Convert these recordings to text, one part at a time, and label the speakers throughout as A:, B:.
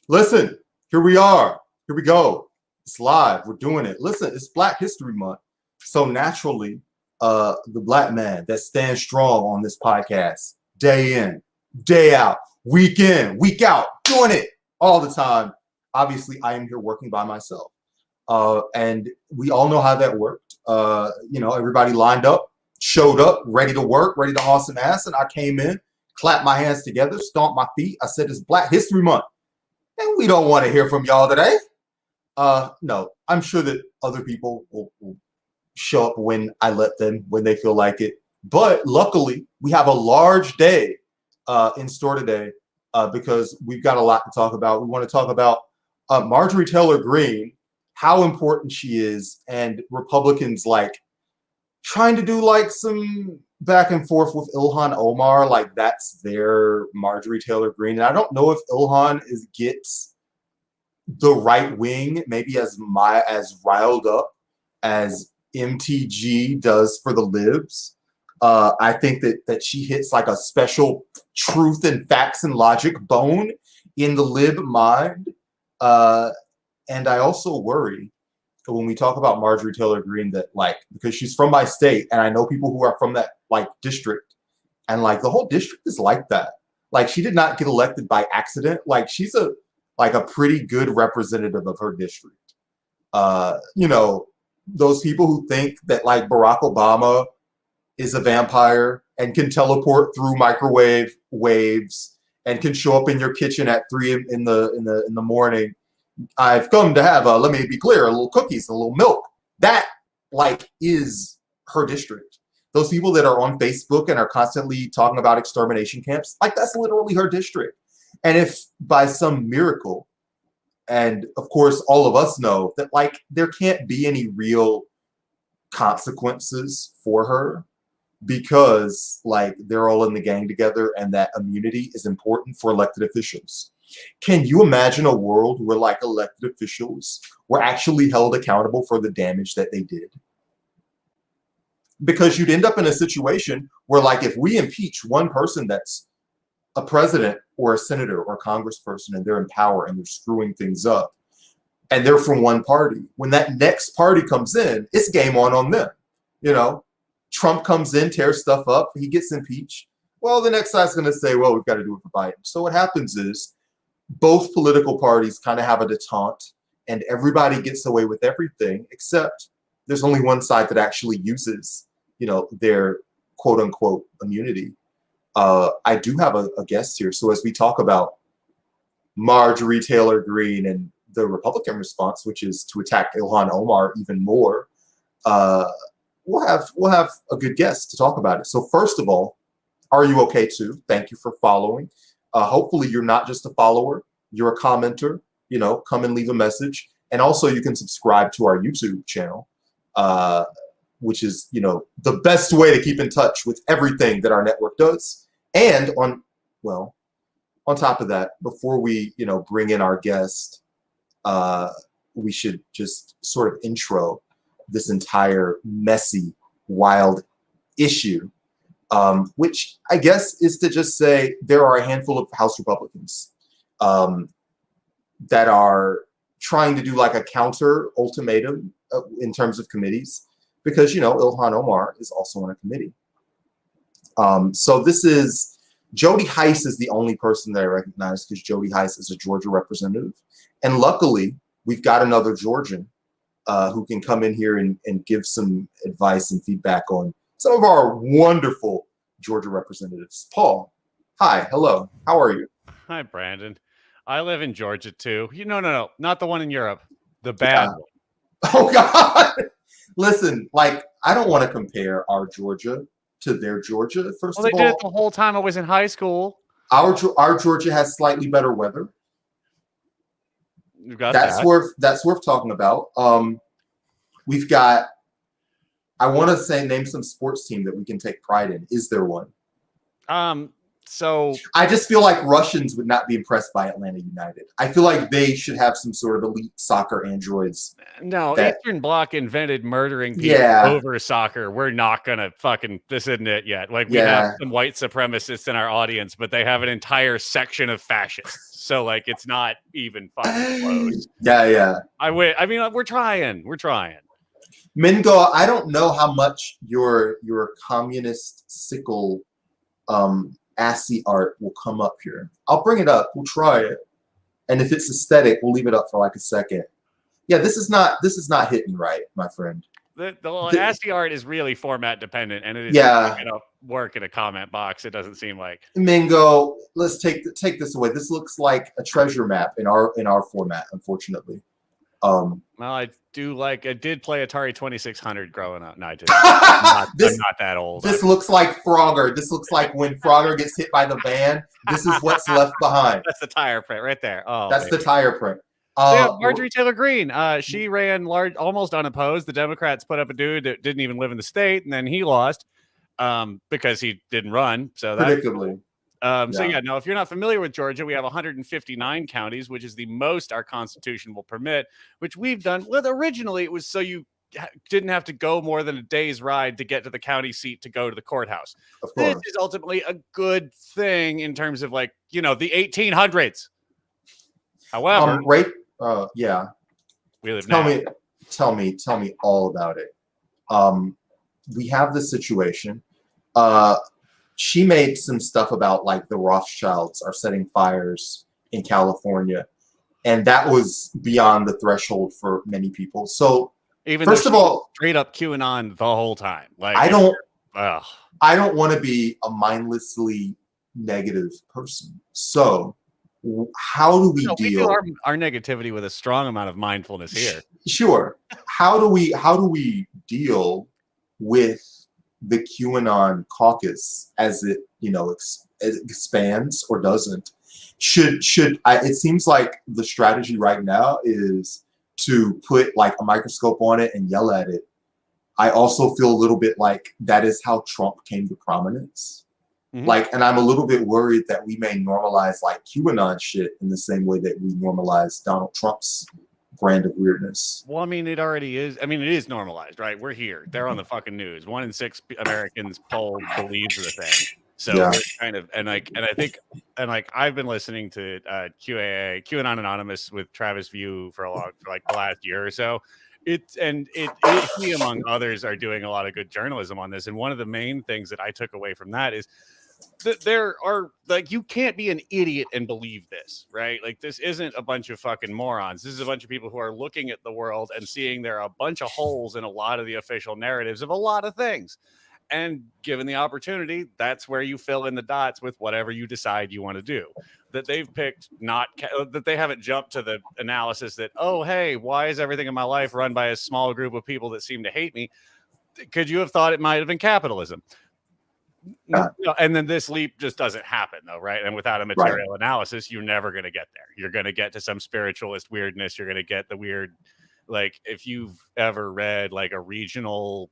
A: Listen, here we are. Here we go. It's live. We're doing it. Listen, it's Black History Month. So naturally, the black man that stands strong on this podcast, day in, day out, week in, week out, doing it all the time. Obviously, I am here working by myself. And we all know how that worked. Everybody lined up, showed up, ready to work, ready to haul some ass. And I came in, clapped my hands together, stomped my feet. I said, it's Black History Month. And we don't want to hear from y'all today. No, I'm sure that other people will show up when I let them, when they feel like it. But luckily, we have a large day in store today because we've got a lot to talk about. We want to talk about Marjorie Taylor Greene, how important she is, and Republicans like trying to do like some back and forth with Ilhan Omar, like that's their Marjorie Taylor Greene. And I don't know if Ilhan gets the right wing maybe as riled up as MTG does for the libs. I think that she hits like a special truth and facts and logic bone in the lib mind. And I also worry when we talk about Marjorie Taylor Greene that like, because she's from my state and I know people who are from that like district and like the whole district is like that. Like she did not get elected by accident. Like she's a pretty good representative of her district. Those people who think that like Barack Obama is a vampire and can teleport through microwave waves and can show up in your kitchen at 3 in the morning. I've come to have let me be clear, a little cookies, a little milk. That like is her district. Those people that are on Facebook and are constantly talking about extermination camps, like that's literally her district. And if by some miracle, and of course all of us know that like there can't be any real consequences for her because like they're all in the gang together and that immunity is important for elected officials. Can you imagine a world where like elected officials were actually held accountable for the damage that they did? Because you'd end up in a situation where like if we impeach one person that's a president or a senator or a congressperson and they're in power and they're screwing things up and they're from one party, when that next party comes in, it's game on them. Trump comes in, tears stuff up, he gets impeached. Well, the next guy's going to say, well, we've got to do it for Biden. So what happens is both political parties kind of have a detente and everybody gets away with everything, except there's only one side that actually uses, their quote unquote immunity. I do have a guest here. So as we talk about Marjorie Taylor Greene and the Republican response, which is to attack Ilhan Omar even more, we'll have a good guest to talk about it. So first of all, are you okay too? Thank you for following. Hopefully you're not just a follower, you're a commenter, come and leave a message. And also you can subscribe to our YouTube channel, which is, the best way to keep in touch with everything that our network does. And on top of that, before we, bring in our guest, we should just sort of intro this entire messy, wild issue. Which I guess is to just say there are a handful of House Republicans that are trying to do like a counter ultimatum in terms of committees because, Ilhan Omar is also on a committee. So this is Jody Hice is the only person that I recognize because Jody Hice is a Georgia representative. And luckily, we've got another Georgian who can come in here and give some advice and feedback on some of our wonderful Georgia representatives. Paul, hi, hello, how are you?
B: Hi, Brandon. I live in Georgia too. No, not the one in Europe, the bad one.
A: Oh God, listen, like I don't want to compare our Georgia to their Georgia. First of all,
B: they did it the whole time I was in high school.
A: Our Georgia has slightly better weather.
B: You got
A: that's worth talking about. We've got. I want to name some sports team that we can take pride in. Is there one?
B: So
A: I just feel like Russians would not be impressed by Atlanta United. I feel like they should have some sort of elite soccer androids.
B: no,
A: That-
B: Eastern Bloc invented murdering people
A: Yeah.
B: over soccer. We're not gonna fucking this isn't it yet. Like we have some white supremacists in our audience, but they have an entire section of fascists. So like it's not even fucking close.
A: Yeah.
B: I mean, we're trying.
A: Mingo, I don't know how much your communist sickle assy art will come up here. I'll bring it up. We'll try it. And if it's aesthetic, we'll leave it up for like a second. Yeah, this is not hitting right, my friend.
B: The ASCII art is really format dependent, and it is
A: Yeah.
B: gonna work in a comment box. It doesn't seem like.
A: Mingo, let's take this away. This looks like a treasure map in our format, unfortunately.
B: Well, I did play Atari 2600 growing up. No, I didn't. I'm not that old.
A: This looks like Frogger. This looks like when Frogger gets hit by the van. This is what's left behind.
B: That's the tire print right there. Oh,
A: that's the tire print.
B: Marjorie Taylor Greene. She ran almost unopposed. The Democrats put up a dude that didn't even live in the state, and then he lost because he didn't run. So that
A: predictably.
B: So yeah, no, if you're not familiar with Georgia, we have 159 counties, which is the most our Constitution will permit, which we've done. Well, originally it was so you didn't have to go more than a day's ride to get to the county seat to go to the courthouse. This is ultimately a good thing in terms of like, the 1800s. However,
A: yeah.
B: We live
A: Tell me all about it. We have this situation. She made some stuff about like the Rothschilds are setting fires in California, and that was beyond the threshold for many people. So
B: even
A: first of all,
B: straight up QAnon the whole time. Like
A: I don't want to be a mindlessly negative person. So how do we deal?
B: We do our negativity with a strong amount of mindfulness here.
A: Sure. How do we deal with the QAnon caucus as it expands or doesn't? It seems like the strategy right now is to put like a microscope on it and yell at it. I also feel a little bit like that is how Trump came to prominence. Mm-hmm. And I'm a little bit worried that we may normalize like QAnon shit in the same way that we normalize Donald Trump's brand of weirdness.
B: Well, I mean, it already is. I mean, it is normalized, right? We're here. They're on the fucking news. 1 in 6 Americans polled believes the thing. So kind of, and I think I've been listening to QAnon Anonymous with Travis View for the last year or so. He among others are doing a lot of good journalism on this. And one of the main things that I took away from that is that there are you can't be an idiot and believe this, right? Like this isn't a bunch of fucking morons. This is a bunch of people who are looking at the world and seeing there are a bunch of holes in a lot of the official narratives of a lot of things. And given the opportunity, that's where you fill in the dots with whatever you decide you want to do. That they've picked that they haven't jumped to the analysis that, oh, hey, why is everything in my life run by a small group of people that seem to hate me? Could you have thought it might have been capitalism? No, and then this leap just doesn't happen, though, right? And without a material analysis, you're never going to get there. You're going to get to some spiritualist weirdness. You're going to get the weird, like if you've ever read like a regional,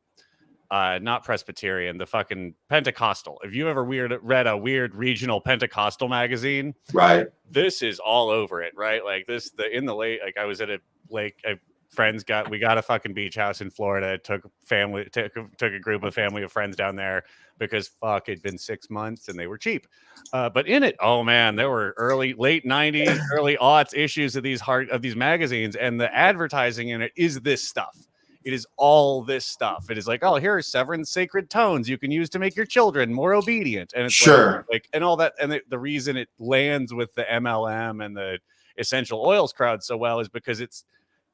B: not Presbyterian, the fucking Pentecostal. If you ever read a weird regional Pentecostal magazine,
A: right?
B: This is all over it, right? Like in the late, like I was at a lake. We got a fucking beach house in Florida. Took a group of family of friends down there because it'd been 6 months and they were cheap. But in it, oh man, there were late 90s, early aughts issues of these magazines, and the advertising in it is this stuff. It is all this stuff. It is like, oh, here are 7 sacred tones you can use to make your children more obedient, and it's like and all that. And the reason it lands with the MLM and the essential oils crowd so well is because it's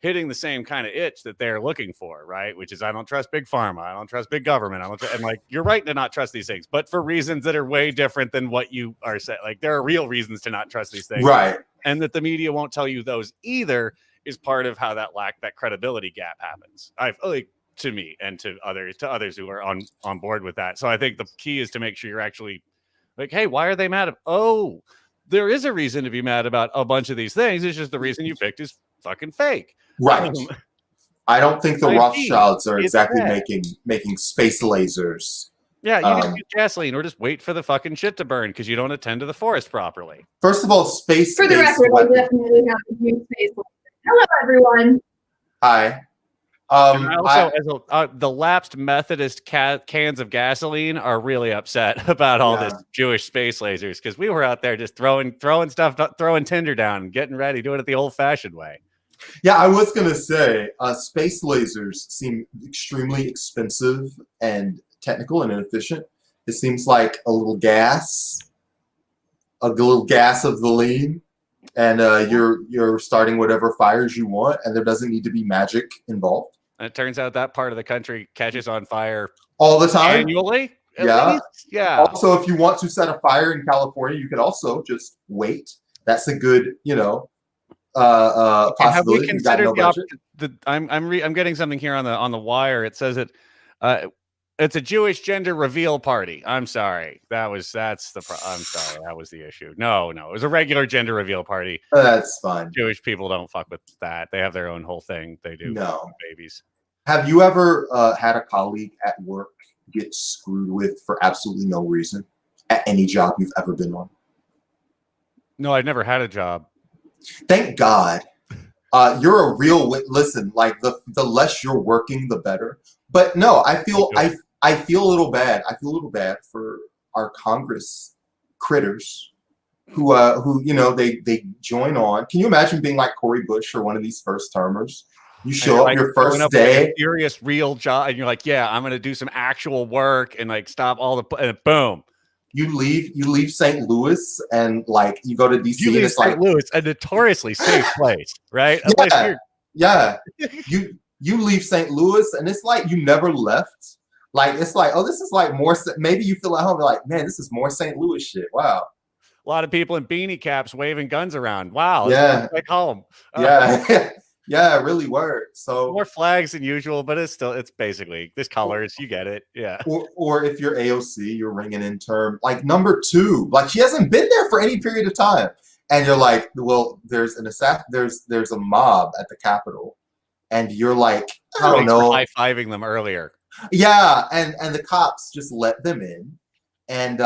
B: hitting the same kind of itch that they're looking for, right? Which is, I don't trust big pharma. I don't trust big government. And like, you're right to not trust these things, but for reasons that are way different than what you are saying. Like, there are real reasons to not trust these things.
A: Right.
B: And that the media won't tell you those either is part of how that credibility gap happens. To me and to others who are on board with that. So I think the key is to make sure you're actually like, hey, why are they mad? There is a reason to be mad about a bunch of these things. It's just the reason you picked is fucking fake.
A: Right. I don't think the Rothschilds are exactly making space lasers
B: Yeah, you just use gasoline or just wait for the fucking shit to burn because you don't attend to the forest properly.
A: First of all, space.
C: For the record, I definitely have to use space. Hello, everyone.
A: Hi.
B: The lapsed Methodist cans of gasoline are really upset about all this Jewish space lasers because we were out there just throwing stuff, throwing tinder down, getting ready, doing it the old-fashioned way.
A: Yeah, I was gonna say space lasers seem extremely expensive and technical and inefficient. It seems like a little gas of the lean, and you're starting whatever fires you want, and there doesn't need to be magic involved.
B: And it turns out that part of the country catches on fire
A: all the time,
B: annually.
A: Yeah.
B: Yeah.
A: Also, if you want to set a fire in California, you could also just wait. That's a good, possibility.
B: Have we considered
A: the
B: I'm getting something here on the wire. It says it. It's a Jewish gender reveal party. I'm sorry. I'm sorry. That was the issue. No. It was a regular gender reveal party.
A: That's fine.
B: Jewish people don't fuck with that. They have their own whole thing. They do.
A: No.
B: Babies.
A: Have you ever had a colleague at work get screwed with for absolutely no reason at any job you've ever been on?
B: No, I've never had a job.
A: Thank God. You're a real listen, like the less you're working, the better. But no, I feel a little bad. I feel a little bad for our Congress critters who they join on. Can you imagine being like Cori Bush or one of these first termers? You show up your first day,
B: like a serious real job, and you're like, yeah, I'm gonna do some actual work and like stop all the and boom.
A: You leave St. Louis and like you go to DC.
B: You leave St. Louis, a notoriously safe place, right?
A: Yeah. You leave St. Louis and it's like you never left. Like it's like, oh, this is like more. Maybe you feel at home. You're like, man, this is more St. Louis shit. Wow.
B: A lot of people in beanie caps waving guns around. Wow.
A: Yeah.
B: Like home.
A: Yeah. Yeah, it really worked. So
B: more flags than usual, but it's basically this colors. You get it. Yeah.
A: Or if you're AOC, you're ringing in term like number 2. Like she hasn't been there for any period of time, and you're like, well, there's a mob at the Capitol, and you're like, I don't know,
B: high-fiving them earlier.
A: Yeah, and the cops just let them in. And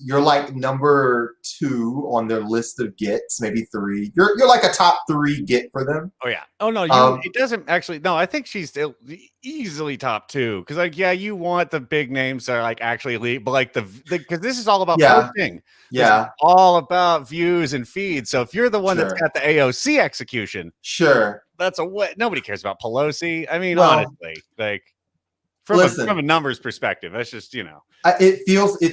A: you're like number 2 on their list of gets, maybe 3. You're like a top 3 get for them.
B: Oh yeah. Oh no, it doesn't actually. No, I think she's still easily top 2 because like you want the big names that are like actually lead, but like because this is all about posting.
A: Yeah,
B: all about views and feeds. So if you're the one that's got the AOC execution, that's nobody cares about Pelosi. I mean, honestly, like. From a numbers perspective, that's just
A: it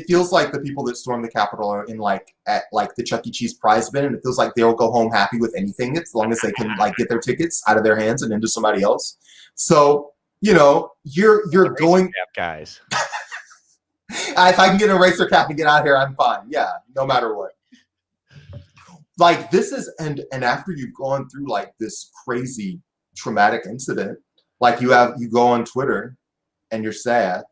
A: feels like the people that storm the Capitol are in at the Chuck E. Cheese prize bin, and it feels like they'll go home happy with anything as long as they can get their tickets out of their hands and into somebody else. So you're going
B: guys.
A: If I can get a racer cap and get out of here, I'm fine. Yeah, no matter what. Like this is and after you've gone through like this crazy traumatic incident, like you go on Twitter. And you're sad,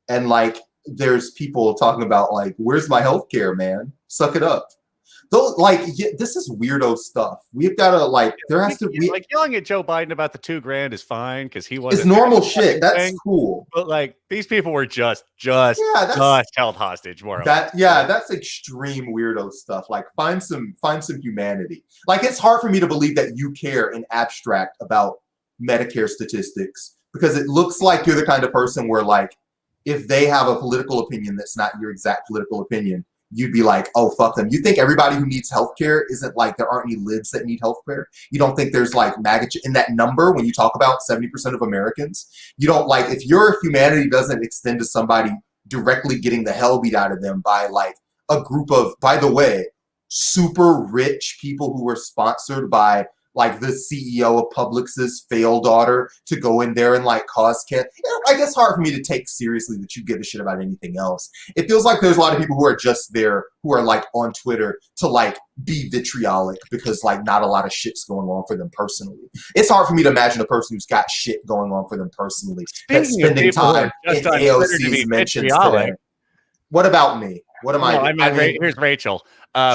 A: and like there's people talking about like, where's my healthcare, man? Suck it up. Though, this is weirdo stuff. We've got to there has to be
B: like yelling at Joe Biden about the $2,000 is fine because he was.
A: It's normal shit. That's cool.
B: But like these people were just held hostage. More
A: that's extreme weirdo stuff. Like find some humanity. Like it's hard for me to believe that you care in abstract about Medicare statistics. Because it looks like you're the kind of person where, like, if they have a political opinion that's not your exact political opinion, you'd be like, oh, fuck them. You think everybody who needs healthcare isn't like there aren't any libs that need healthcare? You don't think there's like MAGA in that number when you talk about 70% of Americans? You don't like if your humanity doesn't extend to somebody directly getting the hell beat out of them by like a group of, by the way, super rich people who were sponsored by like the CEO of Publix's failed daughter to go in there and like cause cancer. I guess it's hard for me to take seriously that you give a shit about anything else. It feels like there's a lot of people who are just there, who are like on Twitter to like be vitriolic because like not a lot of shit's going on for them personally. It's hard for me to imagine a person who's got shit going on for them personally that's spending time in AOC's mentions today. What about me? What am I?
B: Here's Rachel.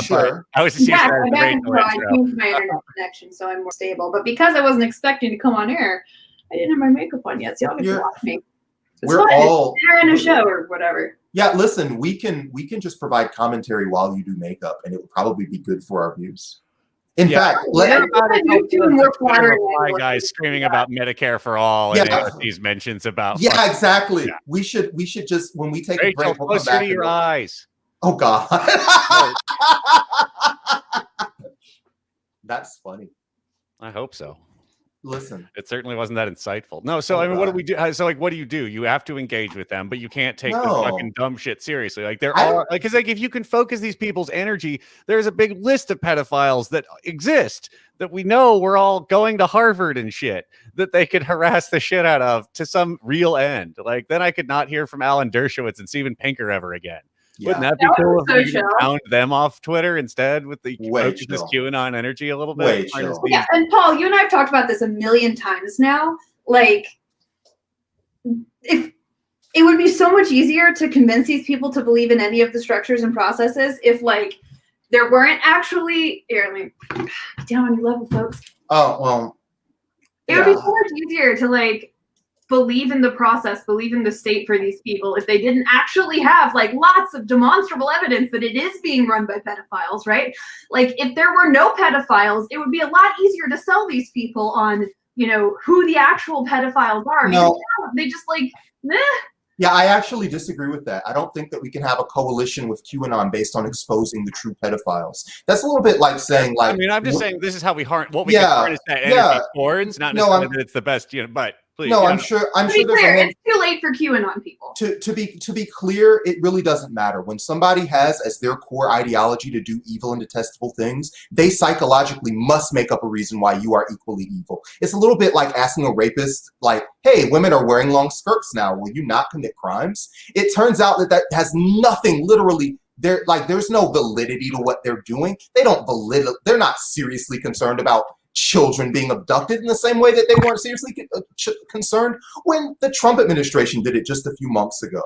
A: Sure.
C: I changed my internet connection, so I'm more stable. But because I wasn't expecting to come on air, I didn't have my makeup on yet, so y'all get to watch me. It's
A: we're
C: fine.
A: all
C: Dinner and a show or whatever.
A: Yeah, listen, we can just provide commentary while you do makeup, and it would probably be good for our views. In fact,
C: Yeah, more flattering
B: reply guys screaming about Medicare for all and
A: Yeah.
B: these mentions about
A: yeah, exactly.
B: Yeah.
A: We should just when we take a
B: Rachel,
A: break, we'll come
B: closer
A: back
B: to
A: and
B: your eyes.
A: Oh God. That's funny.
B: I hope so.
A: Listen,
B: It certainly wasn't that insightful. No, so I mean, what do
A: God.
B: we do? So, like, what do? You have to engage with them, but you can't take the
A: No.
B: fucking dumb shit seriously. Like, there
A: I-
B: are, like, because, like, if you can focus these people's energy, there's a big list of pedophiles that exist that we know we're all going to Harvard and shit that they could harass the shit out of to some real end. Like, then I could not hear from Alan Dershowitz and Stephen Pinker ever again. Wouldn't that be
C: That
B: cool
C: was
B: if
C: so
B: we could
C: chill.
B: pound them off Twitter instead with the
A: Way
B: focus this
A: chill.
B: QAnon energy a little bit?
A: Way
B: minus
A: chill.
B: the-
C: Yeah, and Paul, you and I have talked about this a million times now. Like, if it would be so much easier to convince these people to believe in any of the structures and processes if, like, there weren't actually. Here, let me down on your level, folks.
A: Oh well.
C: It would be so much easier to, like, believe in the process, believe in the state for these people if they didn't actually have, like, lots of demonstrable evidence that it is being run by pedophiles, right? Like, if there were no pedophiles, it would be a lot easier to sell these people on, you know, who the actual pedophiles are.
A: No.
C: Because now they just, like, meh.
A: Yeah, I actually disagree with that. I don't think that we can have a coalition with QAnon based on exposing the true pedophiles. That's a little bit like saying, like,
B: I mean, I'm just saying this is how we what we
A: Yeah,
B: can harness that energy
A: yeah.
B: towards, not
A: No,
B: necessarily that it's the best, you know, but please.
A: no,
B: you
A: I'm
B: know.
A: sure
C: To
A: there's
C: be
A: a
C: clear,
A: hand-
C: it's too late for QAnon people.
A: to be clear, it really doesn't matter. When somebody has as their core ideology to do evil and detestable things, they psychologically must make up a reason why you are equally evil. It's a little bit like asking a rapist, like, hey, women are wearing long skirts now, will you not commit crimes? It turns out that has nothing, literally, there's no validity to what they're doing. They're not seriously concerned about children being abducted in the same way that they weren't seriously concerned when the Trump administration did it just a few months ago.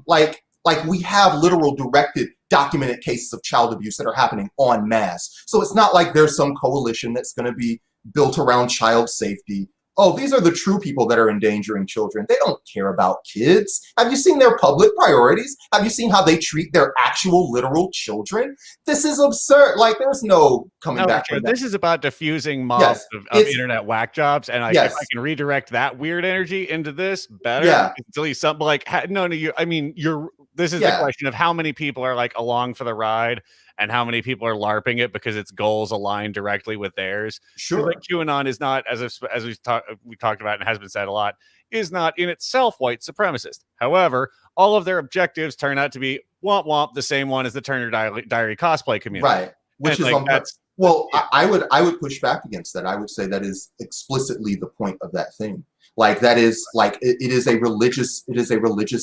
A: Like we have literal directed documented cases of child abuse that are happening en masse. So it's not like there's some coalition that's going to be built around child safety. Oh, these are the true people that are endangering children. They don't care about kids. Have you seen their public priorities? Have you seen how they treat their actual literal children? This is absurd. Like, there's no coming
B: No,
A: back
B: Richard,
A: from that.
B: this is about diffusing mobs
A: Yes,
B: of
A: it's-
B: internet whack jobs, and if
A: Yes.
B: I can redirect that weird energy into this better,
A: Yeah.
B: until you something like no, I mean, this is the
A: Yeah.
B: question of how many people are like along for the ride, and how many people are LARPing it because its goals align directly with theirs. 'Cause,
A: Sure.
B: like, QAnon is not, as we talked about and has been said a lot, is not in itself white supremacist. However, all of their objectives turn out to be womp womp, the same one as the Turner Diary cosplay community.
A: Right. Which
B: And,
A: is
B: like,
A: on
B: that's
A: well, I would push back against that. I would say that is explicitly the point of that thing. Like, that is like it is a religious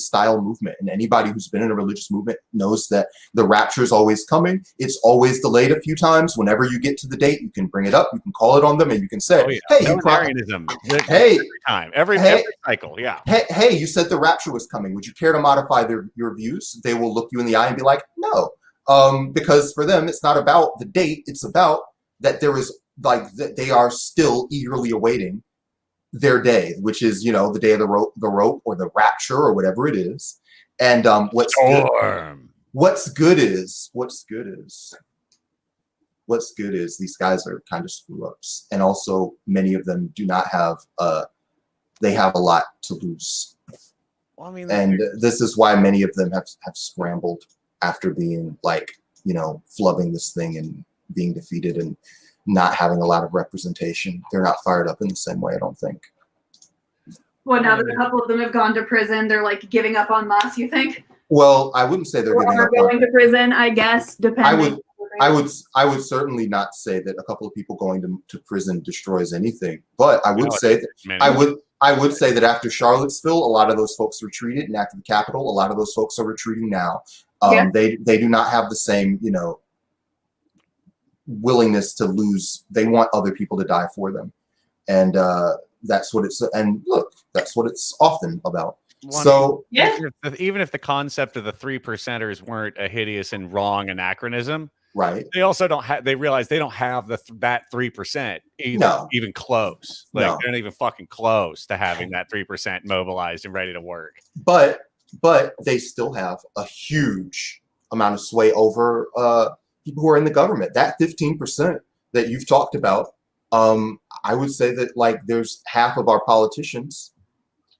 A: style movement, and anybody who's been in a religious movement knows that the rapture is always coming. It's always delayed a few times. Whenever you get to the date, you can bring it up, you can call it on them, and you can say,
B: oh, yeah.
A: "Hey, you
B: Millenarianism.
A: Hey.
B: every time, every cycle, yeah.
A: hey, you said the rapture was coming. Would you care to modify your views?" They will look you in the eye and be like, "No," because for them, it's not about the date. It's about that there is that they are still eagerly awaiting their day, which is, you know, the day of the rope or the rapture or whatever it is. And what's good is these guys are kind of screw ups, and also many of them do not have they have a lot to lose.
B: Well, I mean,
A: And this is why many of them have scrambled after being, like, you know, flubbing this thing and being defeated and not having a lot of representation. They're not fired up in the same way, I don't think.
C: Well, now that a couple of them have gone to prison, they're, like, giving up on Moss, you think?
A: Well, I wouldn't say they're
C: Or
A: giving
C: are
A: up on
C: going to prison, I guess, depending.
A: I would certainly not say that a couple of people going to prison destroys anything, but I would say that I would say that after Charlottesville, a lot of those folks retreated, and after the Capitol, a lot of those folks are retreating now. They do not have the same, you know, willingness to lose. They want other people to die for them, and that's what it's. And look, that's what it's often about. So
C: yeah,
B: even if the concept of the 3%ers weren't a hideous and wrong anachronism,
A: Right.
B: They also don't have. They realize they don't have that 3% even close. Like they're not even fucking close to having that 3% mobilized and ready to work.
A: But they still have a huge amount of sway over people who are in the government. That 15% that you've talked about, I would say that like there's half of our politicians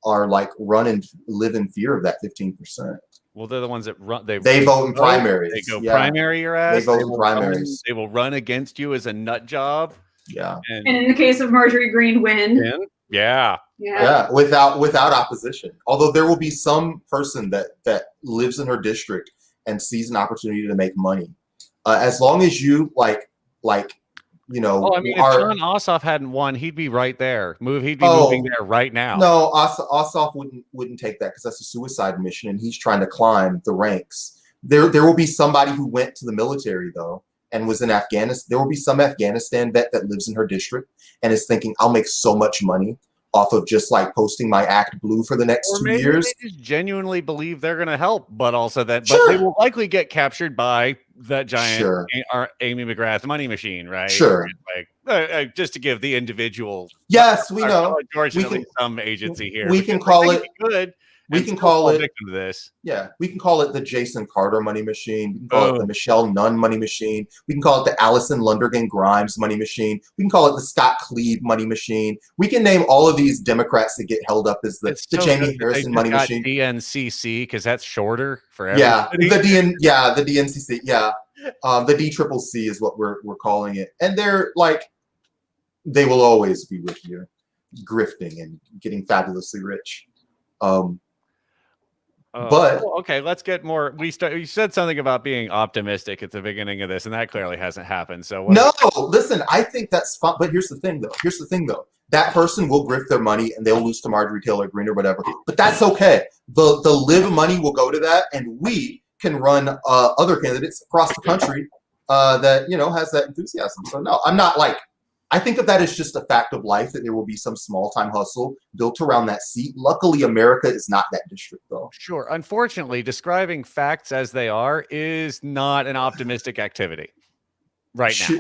A: are like run and live in fear of that 15%.
B: Well, they're the ones that run. They
A: vote in primaries.
B: They go primary your ass.
A: They vote in primaries.
B: They will run against you as a nut job.
A: Yeah.
C: And in the case of Marjorie Greene, win.
B: Yeah.
A: Without opposition. Although there will be some person that lives in her district and sees an opportunity to make money. As long as you like you know.
B: Oh, I mean, if John Ossoff hadn't won, he'd be right there. He'd be moving there right now.
A: No, Ossoff wouldn't take that because that's a suicide mission, and he's trying to climb the ranks. There will be somebody who went to the military though and was in Afghanistan. There will be some Afghanistan vet that lives in her district and is thinking, I'll make so much money off of just like posting my Act Blue for the next 2 years.
B: They just genuinely believe they're going to help, but also that but they will likely get captured by that giant Amy McGrath money machine, right?
A: Sure.
B: Like just to give the individual.
A: Yes, we know.
B: Unfortunately, some agency here.
A: We can call it
B: good.
A: We can call it
B: victim to this.
A: Yeah, we can call it the Jason Carter money machine. We can call it the Michelle Nunn money machine. We can call it the Allison Lundergan Grimes money machine. We can call it the Scott Cleave money machine. We can name all of these Democrats that get held up as the Jamie Harrison money machine.
B: DNCC because that's shorter for everybody.
A: The DNCC. Yeah, the DCCC is what we're calling it, and they're like they will always be with you, grifting and getting fabulously rich. But
B: okay, let's get more. You said something about being optimistic at the beginning of this, and that clearly hasn't happened. So
A: listen, I think that's fun. But here's the thing, though. That person will grift their money, and they'll lose to Marjorie Taylor Greene or whatever. But that's okay. The live money will go to that, and we can run other candidates across the country that has that enthusiasm. So no, I'm not like. I think of that as just a fact of life that there will be some small-time hustle built around that seat. Luckily, America is not that district, though.
B: Sure. Unfortunately, describing facts as they are is not an optimistic activity right now.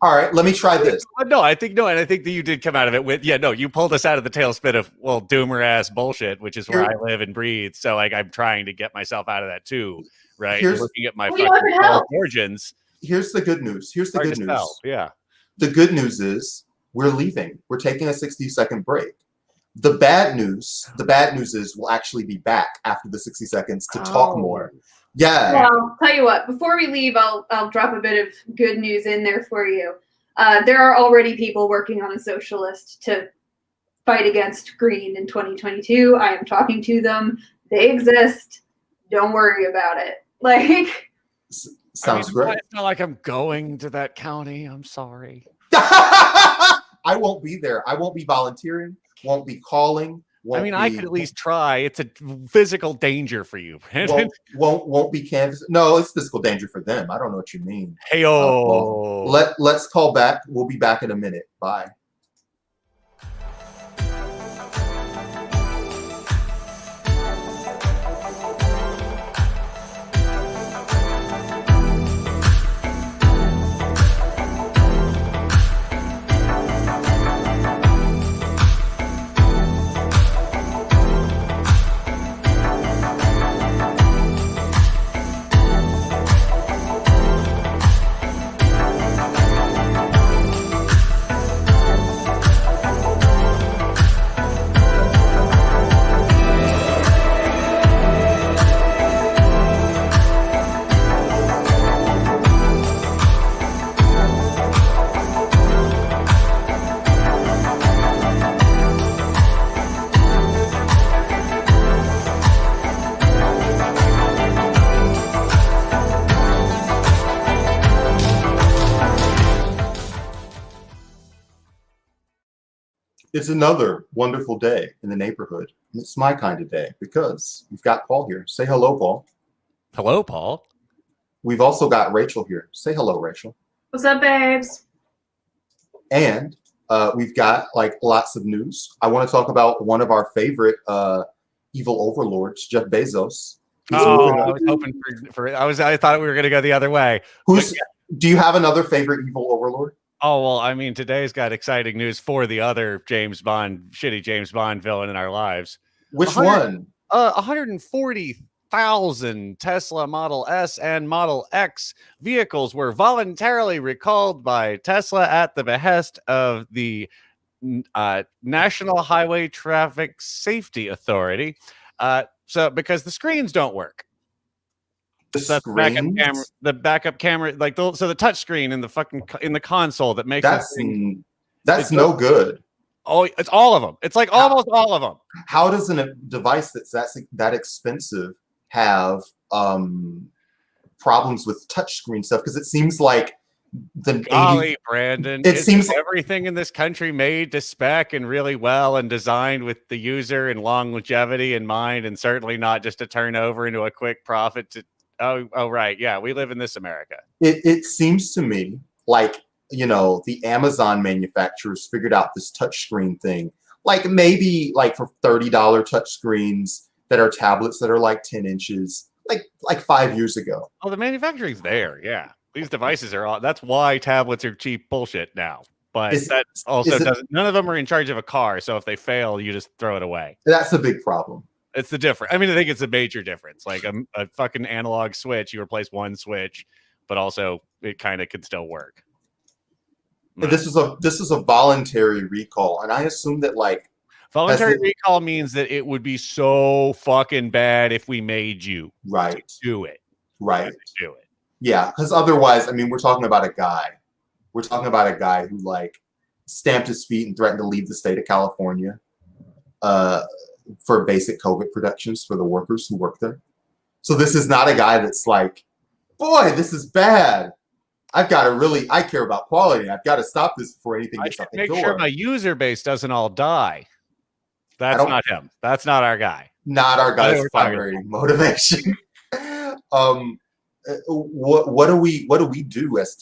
A: All right, let me try this.
B: And I think that you did come out of it with, you pulled us out of the tailspin of, doomer-ass bullshit, which is where I live and breathe. So, I'm trying to get myself out of that, too, right? Looking at my fucking origins. Here's the good news. Yeah.
A: The good news is we're leaving. We're taking a 60-second break. The bad news is we'll actually be back after the 60 seconds to talk more. Yeah.
C: Well, tell you what, before we leave, I'll drop a bit of good news in there for you. There are already people working on a socialist to fight against Green in 2022. I am talking to them. They exist. Don't worry about it.
A: Sounds great.
B: It's not like I'm going to that county. I'm sorry.
A: I won't be there. I won't be volunteering. Won't be calling.
B: I could at least try. It's a physical danger for you.
A: won't be canvassing. No, it's physical danger for them. I don't know what you mean.
B: Hey-o.
A: Let's call back. We'll be back in a minute. Bye. It's another wonderful day in the neighborhood. And it's my kind of day because we've got Paul here. Say hello, Paul.
B: Hello, Paul.
A: We've also got Rachel here. Say hello, Rachel.
C: What's up, babes?
A: And we've got lots of news. I want to talk about one of our favorite evil overlords, Jeff Bezos.
B: Oh, I was hoping for I thought we were gonna go the other way.
A: Do you have another favorite evil overlord?
B: Oh, well, I mean, today's got exciting news for the other shitty James Bond villain in our lives.
A: Which one?
B: 140,000 Tesla Model S and Model X vehicles were voluntarily recalled by Tesla at the behest of the National Highway Traffic Safety Authority. So because the screens don't work. The backup camera, like so the touch screen in the console that makes
A: that's no good.
B: Oh, it's all of them. It's like almost all of them.
A: How does a device that's that expensive have problems with touchscreen stuff? Because it seems like
B: Brandon,
A: it seems
B: everything in this country made to spec and really well and designed with the user and longevity in mind, and certainly not just to turn over into a quick profit to. Oh, right. Yeah, we live in this America.
A: It seems to me like, the Amazon manufacturers figured out this touchscreen thing. Like maybe like for $30 touchscreens that are tablets that are like 10 inches, like 5 years ago.
B: Oh, the manufacturing's there. Yeah. These devices are that's why tablets are cheap bullshit now. But that also doesn't. None of them are in charge of a car. So if they fail, you just throw it away.
A: That's a big problem.
B: It's the difference. I mean, I think it's a major difference. Like a fucking analog switch, you replace one switch, but also it kind of could still work.
A: This is a voluntary recall, and I assume that
B: voluntary recall means that it would be so fucking bad if we made you do it.
A: Right.
B: Do it.
A: Yeah, because otherwise, I mean, we're talking about a guy. We're talking about a guy who stamped his feet and threatened to leave the state of California. For basic COVID protections for the workers who work there. So this is not a guy that's like, boy, this is bad. I care about quality. I've got to stop this before anything gets out the door.
B: Make sure my user base doesn't all die. That's not him. That's not our guy.
A: Not our guy's primary motivation. What do we do as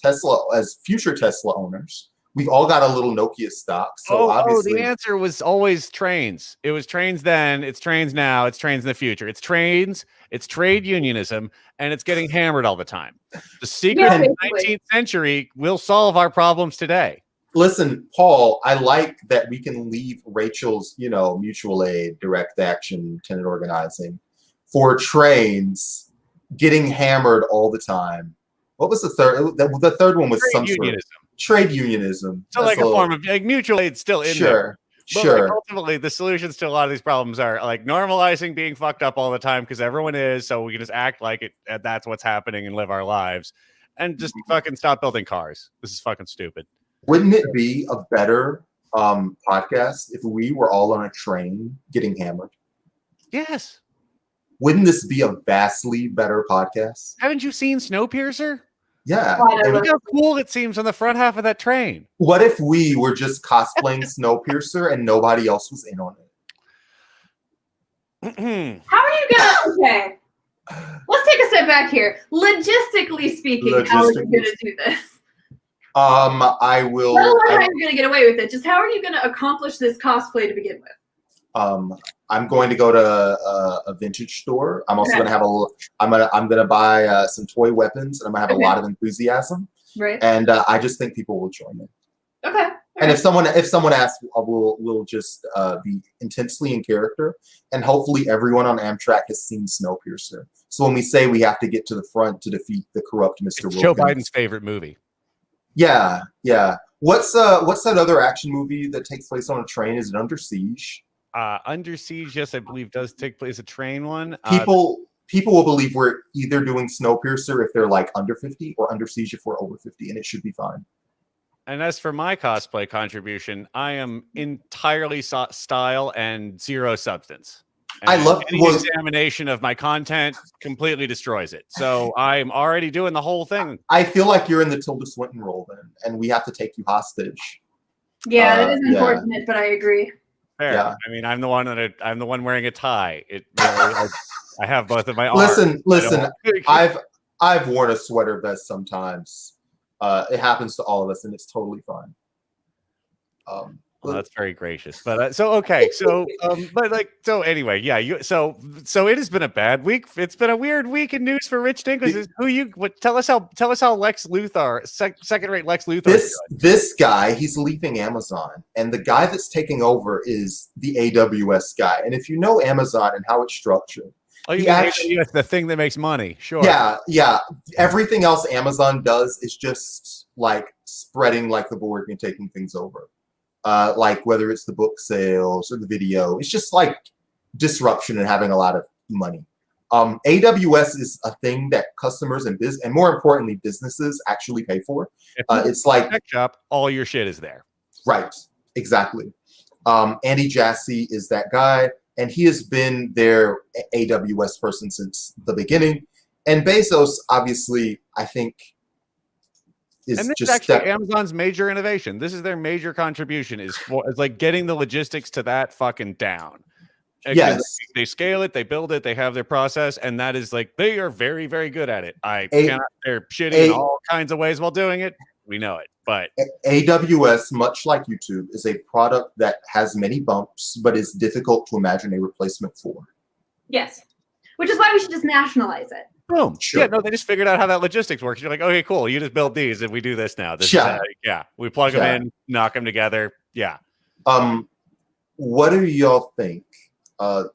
A: future Tesla owners? We've all got a little Nokia stock. So obviously
B: the answer was always trains. It was trains then, it's trains now, it's trains in the future. It's trains, it's trade unionism, and it's getting hammered all the time. The secret of the 19th century will solve our problems today.
A: Listen, Paul, I like that we can leave Rachel's, mutual aid, direct action, tenant organizing for trains getting hammered all the time. What was the third? The third one was trade unionism. Trade unionism.
B: So like a form of mutual aid still in there.
A: Sure.
B: Ultimately, the solutions to a lot of these problems are like normalizing being fucked up all the time because everyone is, so we can just act like it. That's what's happening and live our lives, and just fucking stop building cars. This is fucking stupid.
A: Wouldn't it be a better podcast if we were all on a train getting hammered?
B: Yes.
A: Wouldn't this be a vastly better podcast?
B: Haven't you seen Snowpiercer?
A: Yeah.
B: Look how cool it seems on the front half of that train.
A: What if we were just cosplaying Snowpiercer and nobody else was in on
C: it? How are you gonna? Okay, let's take a step back here. Logistically speaking, how are you gonna do this?
A: I will.
C: Not how you're gonna get away with it. Just how are you gonna accomplish this cosplay to begin with?
A: I'm going to go to a vintage store. I'm also going to have I'm going to buy some toy weapons, and I'm going to have a lot of enthusiasm.
C: Right.
A: And I just think people will join me.
C: Okay.
A: And if someone asks, we'll just be intensely in character, and hopefully everyone on Amtrak has seen Snowpiercer. So when we say we have to get to the front to defeat the corrupt Mr. Wilkins,
B: Joe Biden's favorite movie.
A: Yeah. What's that other action movie that takes place on a train? Is it Under Siege?
B: Under Siege, yes, I believe does take place a train one.
A: People will believe we're either doing Snowpiercer if they're like under 50 or Under Siege if we're over 50, and it should be fine.
B: And as for my cosplay contribution, I am entirely style and zero substance. And
A: I love
B: any examination of my content completely destroys it. So I'm already doing the whole thing.
A: I feel like you're in the Tilda Swinton role then, and we have to take you hostage.
C: Yeah, that is unfortunate, but I agree.
B: Fair. Yeah. I mean, I'm the one wearing a tie. I have both of my arms.
A: Listen. I've worn a sweater vest sometimes. It happens to all of us, and it's totally fine.
B: Well, that's very gracious. But anyway, yeah. So it has been a bad week. It's been a weird week in news for Rich Dinklage. Tell us how Lex Luthor, second-rate Lex Luthor.
A: This guy, he's leaving Amazon, and the guy that's taking over is the AWS guy. And if you know Amazon and how it's structured,
B: AWS, the thing that makes money. Sure.
A: Yeah. Everything else Amazon does is just like spreading like the board and taking things over. Like whether it's the book sales or the video, it's just like disruption and having a lot of money. AWS is a thing that customers and more importantly, businesses actually pay for. It's like
B: tech shop, all your shit is there.
A: Right, exactly. Andy Jassy is that guy, and he has been their AWS person since the beginning. And Bezos, obviously, I think, is
B: actually Amazon's major innovation. This is their major contribution is like getting the logistics to that fucking down.
A: Yes,
B: they scale it, they build it, they have their process, and that is like they are very, very good at it. They're shitty in all kinds of ways while doing it. We know it, but
A: AWS, much like YouTube, is a product that has many bumps, but is difficult to imagine a replacement for.
C: Yes, which is why we should just nationalize it.
B: Boom.
A: Sure.
B: Yeah, no, they just figured out how that logistics works. You're like, okay, cool. You just build these and we do this now. We plug them in, knock them together. Yeah.
A: What do y'all think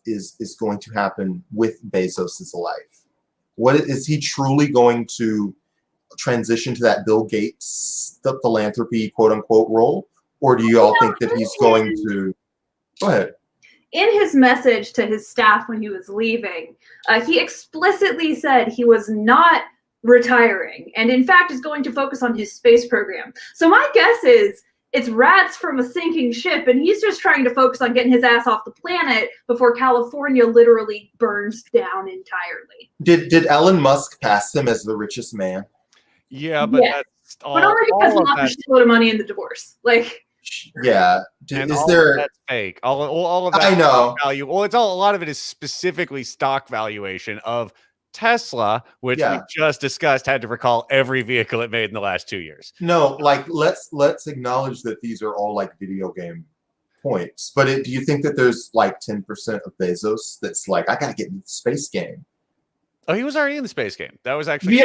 A: is going to happen with Bezos' life? What is he truly going to transition to that Bill Gates, the philanthropy, quote unquote, role? Or do you all think that he's going to go ahead?
C: In his message to his staff when he was leaving, he explicitly said he was not retiring and in fact is going to focus on his space program. So my guess is it's rats from a sinking ship and he's just trying to focus on getting his ass off the planet before California literally burns down entirely.
A: Did Elon Musk pass him as the richest man?
B: Yeah, but that's
C: but only because he lost a load of money in the divorce. Like,
A: yeah,
B: that's fake? All of that.
A: I know.
B: Value. Well, a lot of it is specifically stock valuation of Tesla, which we just discussed had to recall every vehicle it made in the last 2 years.
A: No, like let's acknowledge that these are all like video game points. But do you think that there's like 10% of Bezos that's like, I gotta get in the space game?
B: Oh, he was already in the space game. That was actually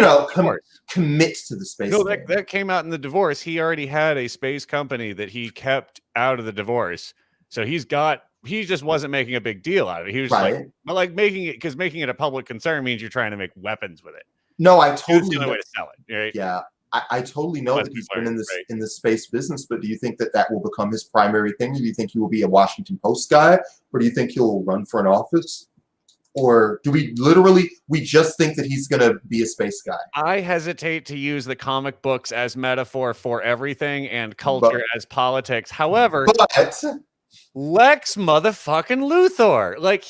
A: commit to the space game.
B: That came out in the divorce. He already had a space company that he kept out of the divorce. So he just wasn't making a big deal out of it. He was like making it, because making it a public concern means you're trying to make weapons with it.
A: No, I totally
B: know. Way to sell it. Right?
A: Yeah, I totally know that he's been in the space business, but do you think that will become his primary thing? Do you think he will be a Washington Post guy, or do you think he'll run for an office? Or do we just think that he's going to be a space guy?
B: I hesitate to use the comic books as metaphor for everything and culture as politics. However, Lex motherfucking Luthor, like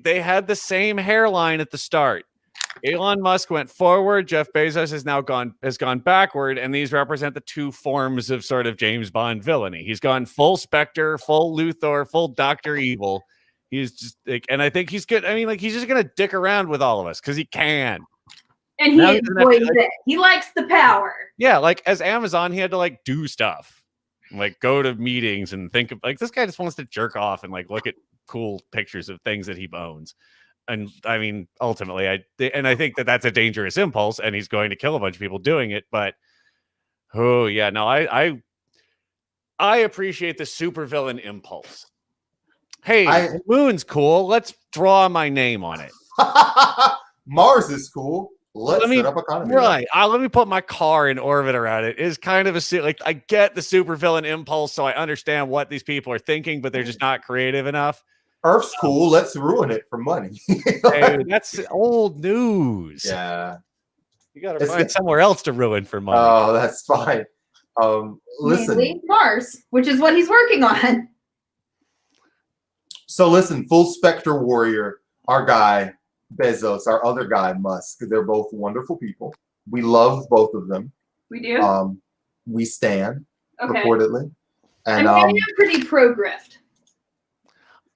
B: they had the same hairline at the start. Elon Musk went forward. Jeff Bezos has gone backward, and these represent the two forms of sort of James Bond villainy. He's gone full Spectre, full Luthor, full Dr. Evil. He's just like, and I think he's good. I mean, like, he's just gonna dick around with all of us because he can.
C: And he enjoys it. He likes the power.
B: Yeah, like as Amazon, he had to like do stuff, like go to meetings and think of like this guy just wants to jerk off and like look at cool pictures of things that he owns. And I mean, ultimately, I think that that's a dangerous impulse, and he's going to kill a bunch of people doing it. But oh yeah, no, I appreciate the supervillain impulse. Hey, the moon's cool. Let's draw my name on it.
A: Mars is cool. Let's set up a economy.
B: Right. Let me put my car in orbit around it. It's kind of like I get the supervillain impulse, so I understand what these people are thinking, but they're just not creative enough.
A: Earth's cool. Let's ruin it for money.
B: Hey, that's old news.
A: Yeah.
B: You got to find somewhere else to ruin for money.
A: Oh, that's fine. Listen.
C: Mainly Mars, which is what he's working on.
A: So listen, Full Spectre Warrior, our guy, Bezos, our other guy, Musk, they're both wonderful people. We love both of them.
C: We do?
A: We stand, reportedly. And
C: I'm pretty pro-grift.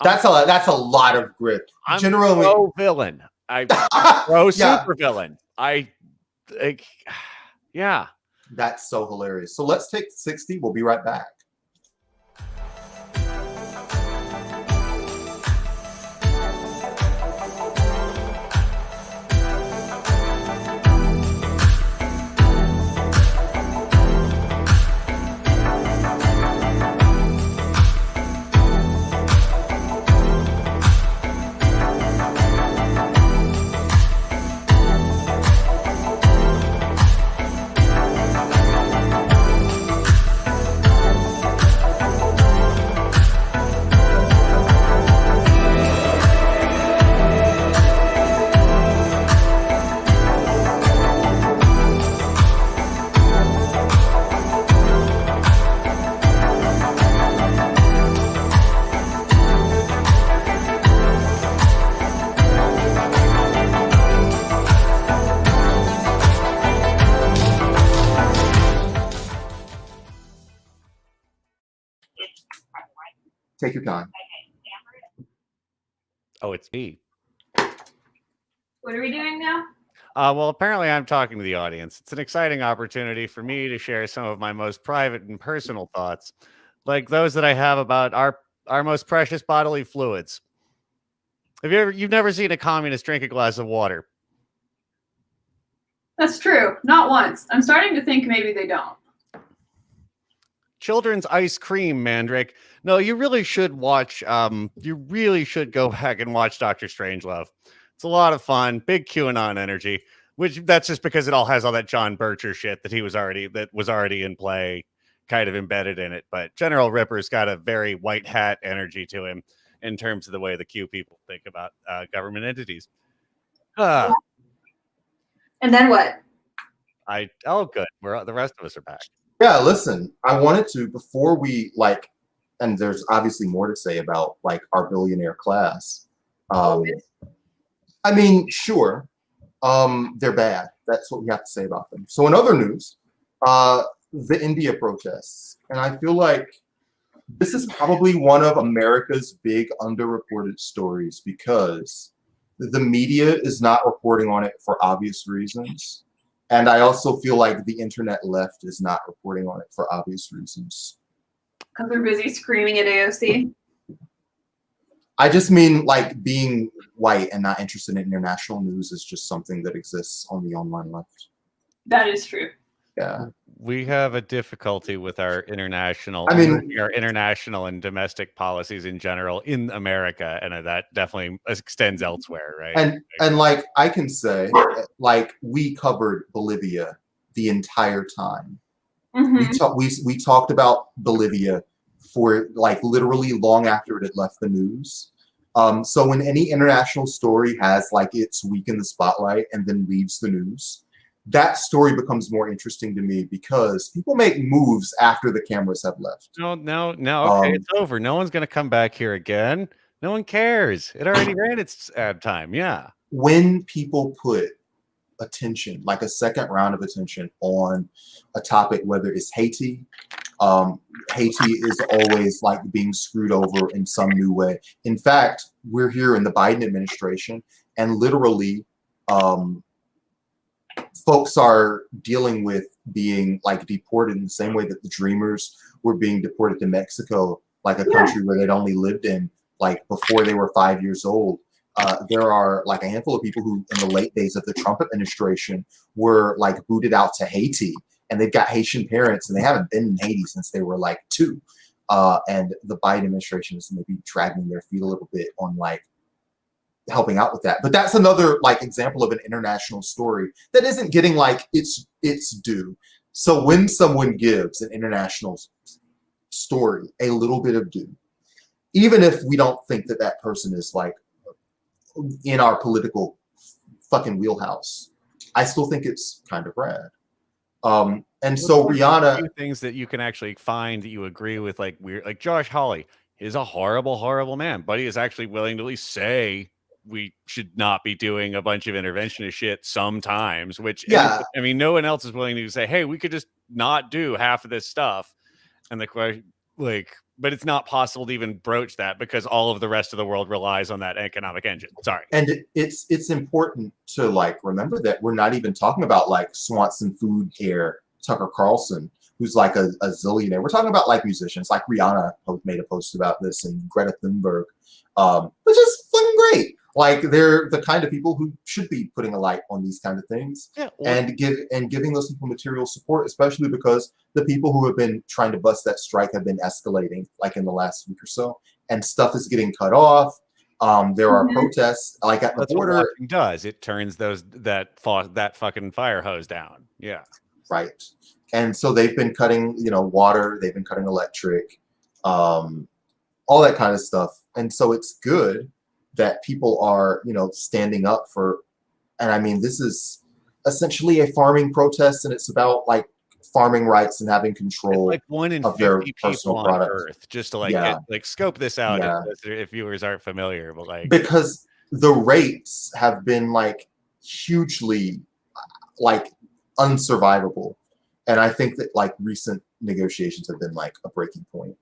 A: That's a lot of grift.
B: I'm
A: generally
B: pro-villain. I'm pro-super-villain. Yeah.
A: That's so hilarious. So let's take 60. We'll be right back. Take your time.
B: Oh, it's me.
C: What are we doing now?
B: Well, apparently I'm talking to the audience. It's an exciting opportunity for me to share some of my most private and personal thoughts, like those that I have about our most precious bodily fluids. You've never seen a communist drink a glass of water?
D: That's true. Not once. I'm starting to think maybe they don't.
B: Children's ice cream, Mandrake. No, you really should watch. You really should go back and watch Doctor Strangelove. It's a lot of fun. Big QAnon energy. Which that's just because it all has all that John Bircher shit that was already in play, kind of embedded in it. But General Ripper's got a very white hat energy to him in terms of the way the Q people think about government entities.
D: And then what?
B: Good. The rest of us are back.
A: Yeah, listen, I wanted to, before we and there's obviously more to say about our billionaire class. I mean, sure, they're bad. That's what we have to say about them. So in other news, the India protests, and I feel like this is probably one of America's big underreported stories because the media is not reporting on it for obvious reasons. And I also feel like the internet left is not reporting on it for obvious reasons.
D: Because we're busy screaming at AOC.
A: I just mean being white and not interested in international news is just something that exists on the online left.
D: That is true.
A: Yeah.
B: We have a difficulty with our international and domestic policies in general in America, and that definitely extends elsewhere, right?
A: And I can say, we covered Bolivia the entire time.
D: Mm-hmm.
A: We talked about Bolivia for literally long after it had left the news. So when any international story has its week in the spotlight and then leaves the news, that story becomes more interesting to me because people make moves after the cameras have left.
B: No. Okay, it's over. No one's going to come back here again. No one cares. It already ran its ad time. Yeah.
A: When people put attention, a second round of attention on a topic, whether it's Haiti, Haiti is always being screwed over in some new way. In fact, we're here in the Biden administration, and literally, folks are dealing with being deported in the same way that the Dreamers were being deported to Mexico, a country where they'd only lived in before they were 5 years old. There are a handful of people who in the late days of the Trump administration were booted out to Haiti, and they've got Haitian parents and they haven't been in Haiti since they were 2. And the Biden administration is maybe dragging their feet a little bit on helping out with that. But that's another example of an international story that isn't getting its due. So when someone gives an international story a little bit of due, even if we don't think that that person is in our political fucking wheelhouse, I still think it's kind of rad. And so Rihanna,
B: things that you can actually find that you agree with, weird, Josh Hawley is a horrible, horrible man, but he is actually willing to at least say we should not be doing a bunch of interventionist shit sometimes, which I mean, no one else is willing to say, hey, we could just not do half of this stuff. And the question, but it's not possible to even broach that because all of the rest of the world relies on that economic engine. Sorry.
A: And it's important to remember that we're not even talking about Swanson Food Care, Tucker Carlson, who's a zillionaire. We're talking about musicians, Rihanna made a post about this, and Greta Thunberg, which is fucking great. They're the kind of people who should be putting a light on these kind of things, and giving those people material support, especially because the people who have been trying to bust that strike have been escalating in the last week or so, and stuff is getting cut off. There are protests at the border.
B: What it does, it turns that fucking fire hose down. Yeah.
A: Right. And so they've been cutting, water, they've been cutting electric, all that kind of stuff. And so it's good that people are, standing up for, and I mean, this is essentially a farming protest, and it's about farming rights and having control
B: it's 1 in
A: of
B: 50
A: their
B: people
A: personal
B: on
A: products.
B: Earth, just to get, scope this out if viewers aren't familiar, but
A: because the rates have been hugely unsurvivable, and I think that recent negotiations have been a breaking point.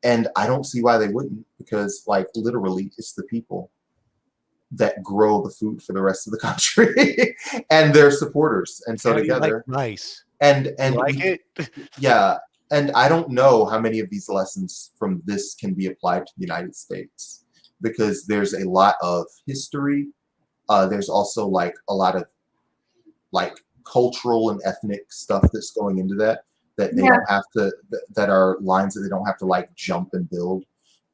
A: And I don't see why they wouldn't, because like literally it's the people that grow the food for the rest of the country and their supporters. And so together,
B: nice.
A: And
B: like it?
A: Yeah. And I don't know how many of these lessons from this can be applied to the United States, because there's a lot of history. There's also like a lot of like cultural and ethnic stuff that's going into that they don't have to, that are lines that they don't have to like jump and build.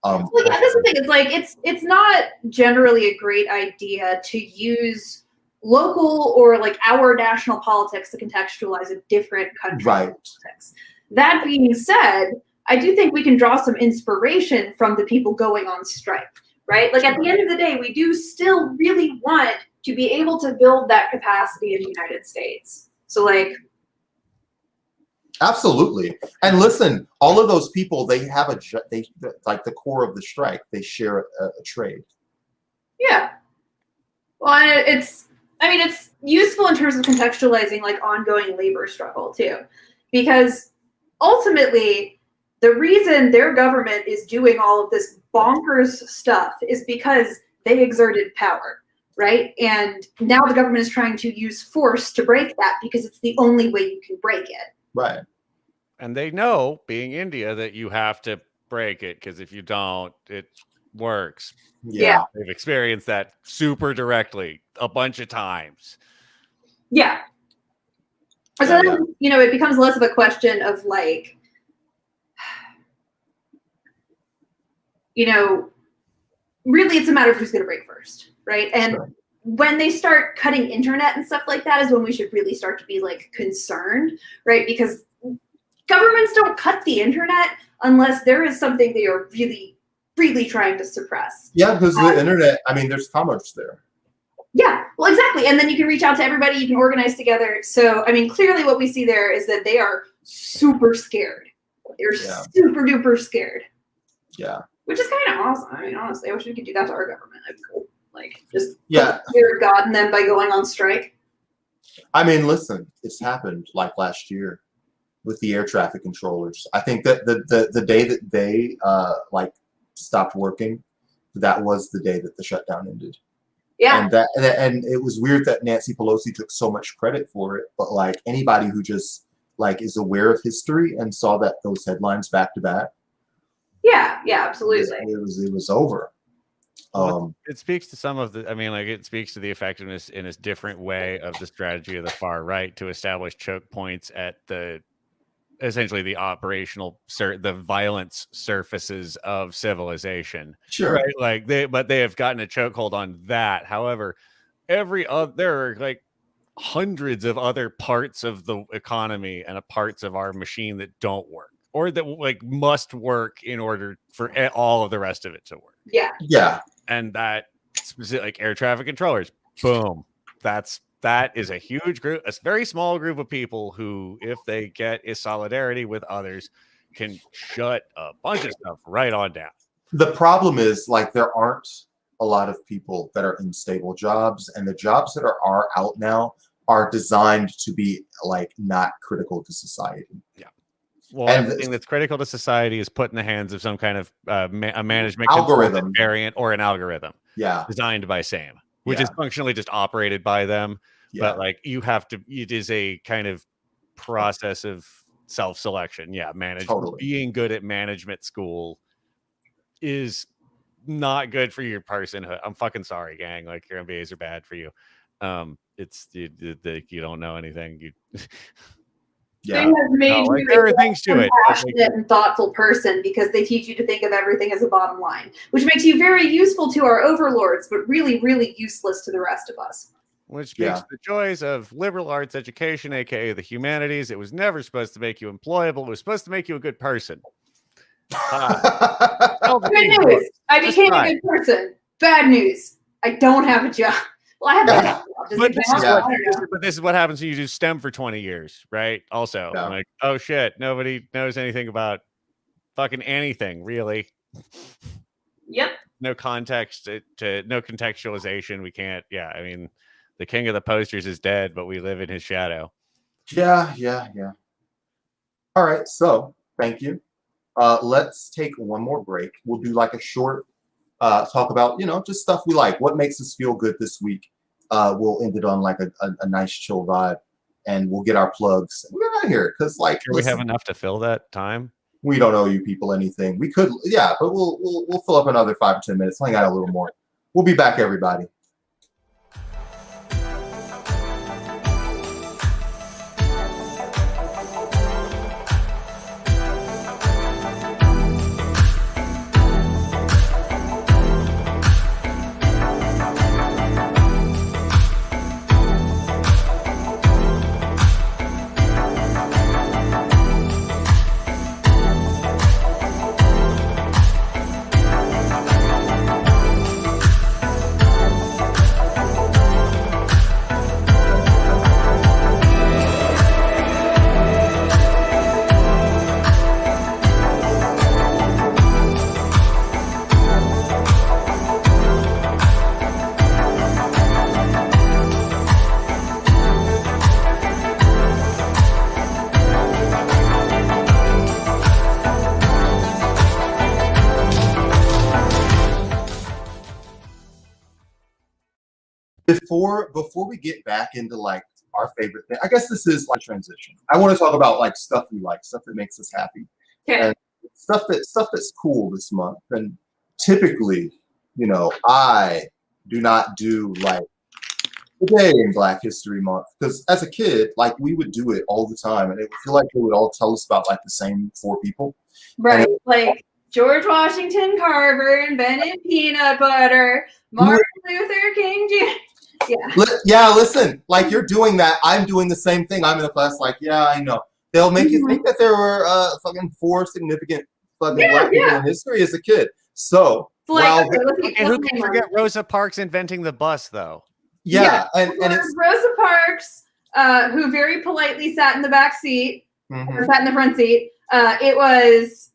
D: Well, yeah, that's the thing. It's like it's not generally a great idea to use local or like our national politics to contextualize a different country's politics. That being said, I do think we can draw some inspiration from the people going on strike, right? Like at the end of the day, we do still really want to be able to build that capacity in the United States. So like,
A: absolutely. And listen, all of those people, they have they like the core of the strike, they share a trade.
D: Yeah. Well, it's useful in terms of contextualizing like ongoing labor struggle too, because ultimately the reason their government is doing all of this bonkers stuff is because they exerted power, right? And now the government is trying to use force to break that because it's the only way you can break it.
A: Right.
B: And they know, being India, that you have to break it, because if you don't, it works.
A: Yeah.
B: They've experienced that super directly a bunch of times.
D: Yeah. So then, you know, it becomes less of a question of like, you know, really it's a matter of who's going to break first, right? And when they start cutting internet and stuff like that is when we should really start to be like concerned, right? Because governments don't cut the internet unless there is something they are really, really trying to suppress.
A: Yeah, because the internet, I mean, there's commerce there.
D: Yeah, well, exactly. And then you can reach out to everybody, you can organize together. So, I mean, clearly what we see there is that they are super scared. They're super duper scared.
A: Yeah.
D: Which is kind of awesome. I mean, honestly, I wish we could do that to our government. That'd be cool. Like, just
A: put
D: the fear of God in them by going on strike.
A: I mean, listen, it's happened like last year with the air traffic controllers. I think that the day that they like stopped working, that was the day that the shutdown ended.
D: Yeah.
A: And it was weird that Nancy Pelosi took so much credit for it, but like anybody who just like is aware of history and saw that those headlines back to back.
D: Yeah, absolutely.
A: It was over.
B: Well, it speaks to some of the, I mean, like it speaks to the effectiveness in a different way of the strategy of the far right to establish choke points at the, essentially the operational, the violence surfaces of civilization.
A: Sure.
B: Right. Like they have gotten a chokehold on that. However, there are like hundreds of other parts of the economy and parts of our machine that don't work, or that like must work in order for all of the rest of it to work.
A: Yeah.
B: And that specific, like air traffic controllers, boom. That is a huge group, a very small group of people who, if they get a solidarity with others, can shut a bunch of stuff right on down.
A: The problem is like there aren't a lot of people that are in stable jobs, and the jobs that are out now are designed to be like not critical to society.
B: Yeah. Well, everything that's critical to society is put in the hands of some kind of a management
A: algorithm
B: variant or an algorithm.
A: Yeah.
B: Designed by SAM, which is functionally just operated by them.
A: Yeah.
B: But like you have to, it is a kind of process of self-selection. Yeah.
A: Totally.
B: Being good at management school is not good for your personhood. I'm fucking sorry, gang. Like your MBAs are bad for you. It's you don't know anything.
D: They have made you
B: there are things to it.
D: Passionate and thoughtful person because they teach you to think of everything as a bottom line, which makes you very useful to our overlords, but really, really useless to the rest of us.
B: Which speaks to the joys of liberal arts education, aka the humanities. It was never supposed to make you employable. It was supposed to make you a good person.
D: Good news. I became a good person. Bad news. I don't have a job. Well, I have a job.
B: But this is what happens when you do STEM for 20 years, right? Also, like, oh shit, nobody knows anything about fucking anything, really.
D: Yep.
B: No context to no contextualization. We can't. Yeah, I mean, the king of the posters is dead, but we live in his shadow.
A: Yeah. All right. So thank you. let's take one more break. We'll do like a short talk about, just stuff we like. What makes us feel good this week? We'll end it on like a nice chill vibe, and we'll get our plugs. We're out of here because
B: we have enough to fill that time.
A: We don't owe you people anything. We could, yeah, but we'll fill up another 5 or 10 minutes. Hang out a little more. We'll be back, everybody. Before we get back into like our favorite thing, I guess this is like transition. I want to talk about like stuff we like, stuff that makes us happy, and stuff that's cool this month. And typically, I do not do like today in Black History Month because as a kid, like we would do it all the time, and it would feel like they would all tell us about like the same 4 people,
D: right? Like George Washington Carver invented peanut butter. Martin Luther King Jr.
A: Yeah, listen, like you're doing that. I'm doing the same thing. I'm in a class like, yeah, I know. They'll make you think that there were fucking 4 significant fucking Black people in history as a kid. So,
D: like,
B: who can forget Rosa Parks inventing the bus, though?
A: Yeah, and it's
D: Rosa Parks, who very politely sat in the back seat, or sat in the front seat. It was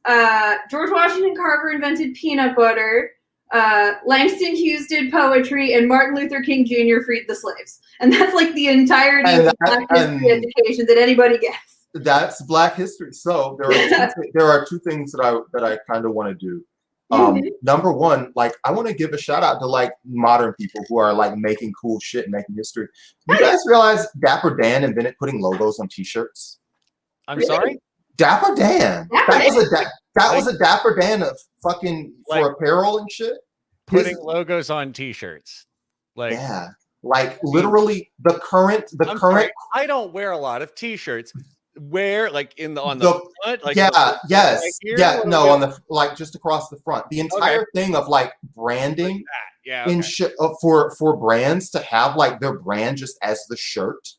D: George Washington Carver invented peanut butter. Langston Hughes did poetry, and Martin Luther King Jr. freed the slaves. And that's like the entirety of Black history education that anybody gets.
A: That's Black history. So there are 2 things that I kind of want to do. Number one, like I want to give a shout out to like modern people who are like making cool shit and making history. You guys realize Dapper Dan invented putting logos on T-shirts?
B: I'm sorry?
A: Dapper Dan. That was a Dapper Dan of fucking for apparel and shit.
B: Putting logos on T-shirts, like
A: literally the current.
B: Sorry, I don't wear a lot of T-shirts. Where on the front, like
A: on the like just across the front. The entire thing of like branding, in shit for brands to have like their brand just as the shirt.